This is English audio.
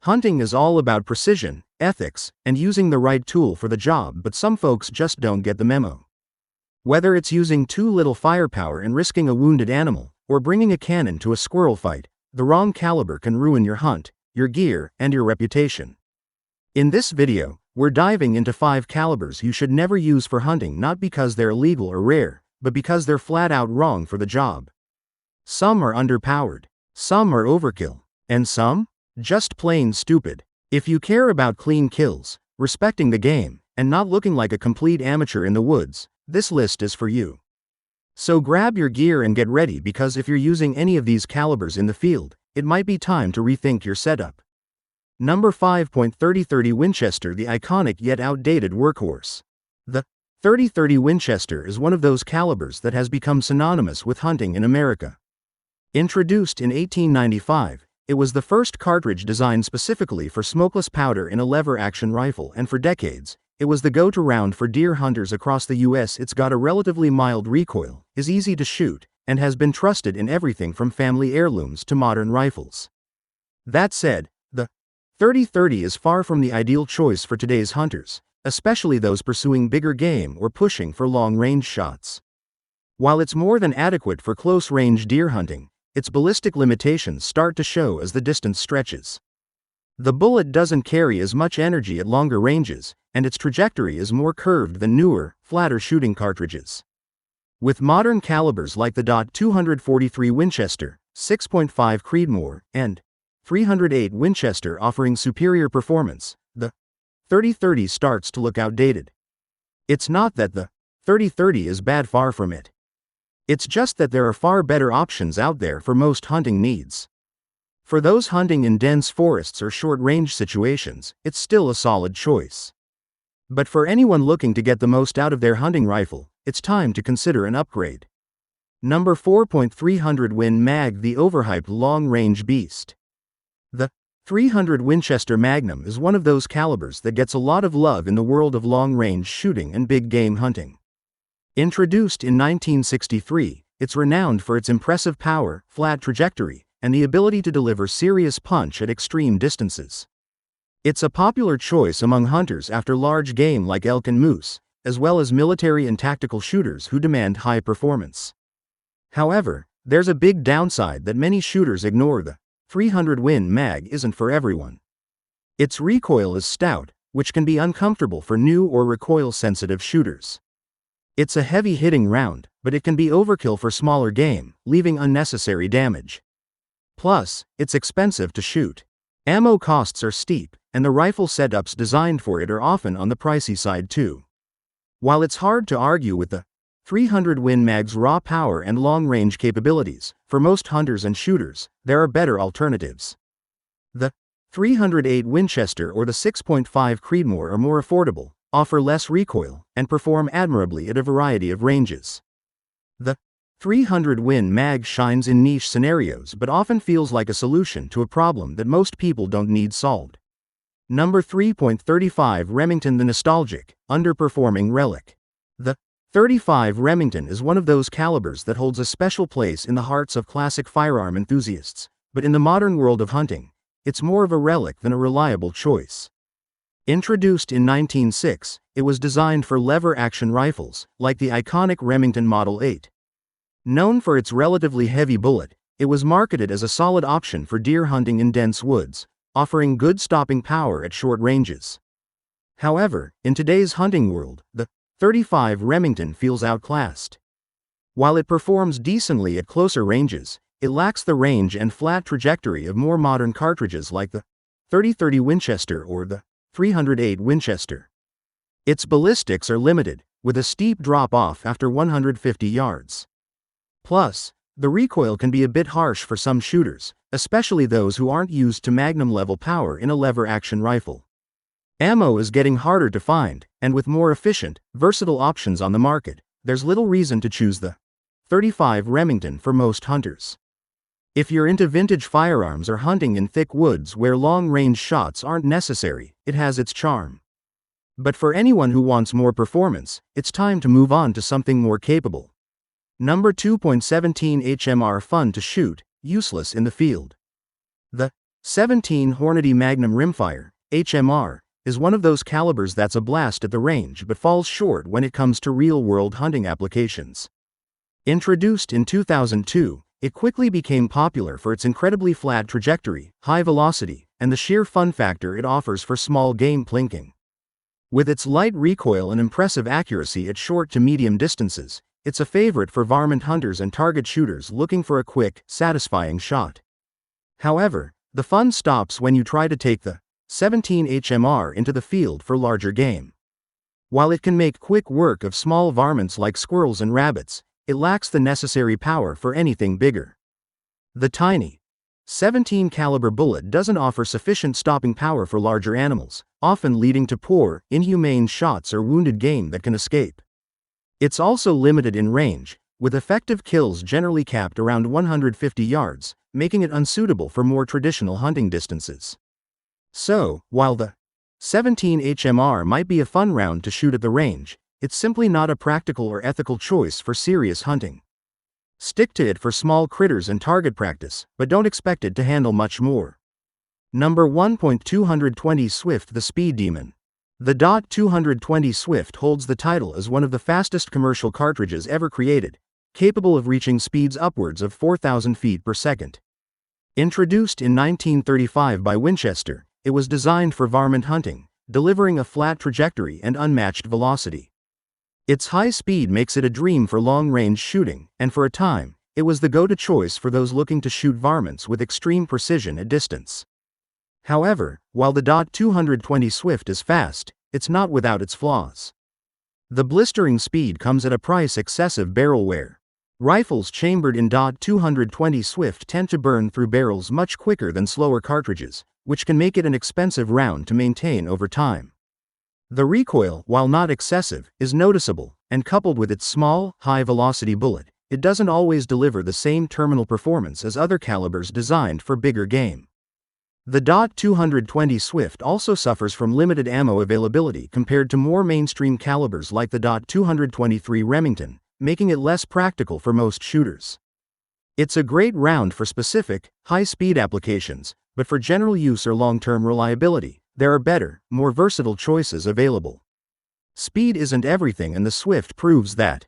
Hunting is all about precision, ethics, and using the right tool for the job, but some folks just don't get the memo. Whether it's using too little firepower and risking a wounded animal, or bringing a cannon to a squirrel fight, the wrong caliber can ruin your hunt, your gear, and your reputation. In this video, we're diving into 5 calibers you should never use for hunting, not because they're illegal or rare, but because they're flat out wrong for the job. Some are underpowered, some are overkill, and some? Just plain stupid. If you care about clean kills, respecting the game, and not looking like a complete amateur in the woods, this list is for you. So grab your gear and get ready, because if you're using any of these calibers in the field, it might be time to rethink your setup. Number 5. .30-30 Winchester, the iconic yet outdated workhorse. The .30-30 Winchester is one of those calibers that has become synonymous with hunting in America. Introduced in 1895, it was the first cartridge designed specifically for smokeless powder in a lever-action rifle, and for decades, it was the go-to round for deer hunters across the US. It's got a relatively mild recoil, is easy to shoot, and has been trusted in everything from family heirlooms to modern rifles. That said, the .30-30 is far from the ideal choice for today's hunters, especially those pursuing bigger game or pushing for long-range shots. While it's more than adequate for close-range deer hunting, its ballistic limitations start to show as the distance stretches. The bullet doesn't carry as much energy at longer ranges, and its trajectory is more curved than newer, flatter shooting cartridges. With modern calibers like the .243 Winchester, 6.5 Creedmoor, and .308 Winchester offering superior performance, the .30-30 starts to look outdated. It's not that the .30-30 is bad, far from it. It's just that there are far better options out there for most hunting needs. For those hunting in dense forests or short-range situations, it's still a solid choice. But for anyone looking to get the most out of their hunting rifle, it's time to consider an upgrade. Number 4. .300 Win Mag, the overhyped long-range beast. The .300 Winchester Magnum is one of those calibers that gets a lot of love in the world of long-range shooting and big-game hunting. Introduced in 1963, it's renowned for its impressive power, flat trajectory, and the ability to deliver serious punch at extreme distances. It's a popular choice among hunters after large game like elk and moose, as well as military and tactical shooters who demand high performance. However, there's a big downside that many shooters ignore: the .300 Win Mag isn't for everyone. Its recoil is stout, which can be uncomfortable for new or recoil-sensitive shooters. It's a heavy-hitting round, but it can be overkill for smaller game, leaving unnecessary damage. Plus, it's expensive to shoot. Ammo costs are steep, and the rifle setups designed for it are often on the pricey side too. While it's hard to argue with the .300 Win Mag's raw power and long-range capabilities, for most hunters and shooters, there are better alternatives. The .308 Winchester or the 6.5 Creedmoor are more affordable, offer less recoil, and perform admirably at a variety of ranges. The .300 Win Mag shines in niche scenarios but often feels like a solution to a problem that most people don't need solved. Number 3. .35 Remington, the nostalgic, underperforming relic. The .35 Remington is one of those calibers that holds a special place in the hearts of classic firearm enthusiasts, but in the modern world of hunting, it's more of a relic than a reliable choice. Introduced in 1906, it was designed for lever-action rifles, like the iconic Remington Model 8. Known for its relatively heavy bullet, it was marketed as a solid option for deer hunting in dense woods, offering good stopping power at short ranges. However, in today's hunting world, the .35 Remington feels outclassed. While it performs decently at closer ranges, it lacks the range and flat trajectory of more modern cartridges like the .30-30 Winchester or the .308 Winchester. Its ballistics are limited, with a steep drop-off after 150 yards. Plus, the recoil can be a bit harsh for some shooters, especially those who aren't used to magnum-level power in a lever-action rifle. Ammo is getting harder to find, and with more efficient, versatile options on the market, there's little reason to choose the .35 Remington for most hunters. If you're into vintage firearms or hunting in thick woods where long-range shots aren't necessary, it has its charm. But for anyone who wants more performance, it's time to move on to something more capable. Number 2. .17 HMR Fun to shoot, useless in the field. The .17 Hornady Magnum Rimfire, HMR, is one of those calibers that's a blast at the range but falls short when it comes to real-world hunting applications. Introduced in 2002, it quickly became popular for its incredibly flat trajectory, high velocity, and the sheer fun factor it offers for small game plinking. With its light recoil and impressive accuracy at short to medium distances, it's a favorite for varmint hunters and target shooters looking for a quick, satisfying shot. However, the fun stops when you try to take the .17 HMR into the field for larger game. While it can make quick work of small varmints like squirrels and rabbits, it lacks the necessary power for anything bigger. The tiny .17 caliber bullet doesn't offer sufficient stopping power for larger animals, often leading to poor, inhumane shots or wounded game that can escape. It's also limited in range, with effective kills generally capped around 150 yards, making it unsuitable for more traditional hunting distances. So, while the .17 HMR might be a fun round to shoot at the range, it's simply not a practical or ethical choice for serious hunting. Stick to it for small critters and target practice, but don't expect it to handle much more. Number 1.220 Swift The Speed Demon. The .220 Swift holds the title as one of the fastest commercial cartridges ever created, capable of reaching speeds upwards of 4,000 feet per second. Introduced in 1935 by Winchester, it was designed for varmint hunting, delivering a flat trajectory and unmatched velocity. Its high speed makes it a dream for long-range shooting, and for a time, it was the go-to choice for those looking to shoot varmints with extreme precision at distance. However, while the .220 Swift is fast, it's not without its flaws. The blistering speed comes at a price: excessive barrel wear. Rifles chambered in .220 Swift tend to burn through barrels much quicker than slower cartridges, which can make it an expensive round to maintain over time. The recoil, while not excessive, is noticeable, and coupled with its small, high-velocity bullet, it doesn't always deliver the same terminal performance as other calibers designed for bigger game. The .220 Swift also suffers from limited ammo availability compared to more mainstream calibers like the .223 Remington, making it less practical for most shooters. It's a great round for specific, high-speed applications, but for general use or long-term reliability, there are better, more versatile choices available. Speed isn't everything, and the Swift proves that.